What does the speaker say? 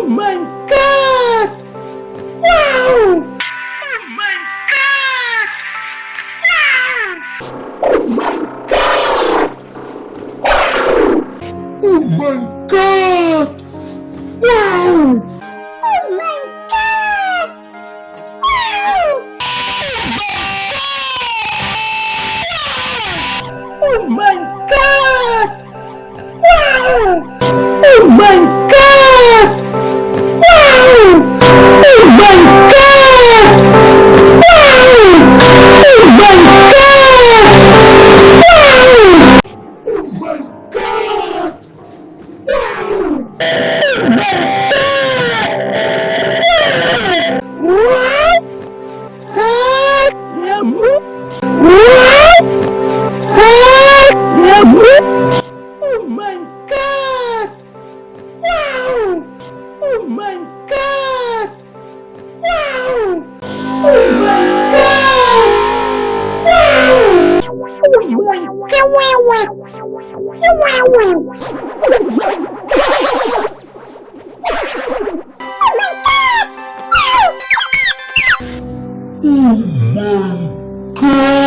my God! Wow! Oh my God! Wow! Oh my God! Wow! Oh my God! Wow! Oh my God! Wow! Oh my God! Wow! Oh my God! Wow! Oh my God! Wow! Oh my God! Wow! What? What? Oh my God! Wow! Oh my God! Wow! Oh my God! Wow! Oh my God!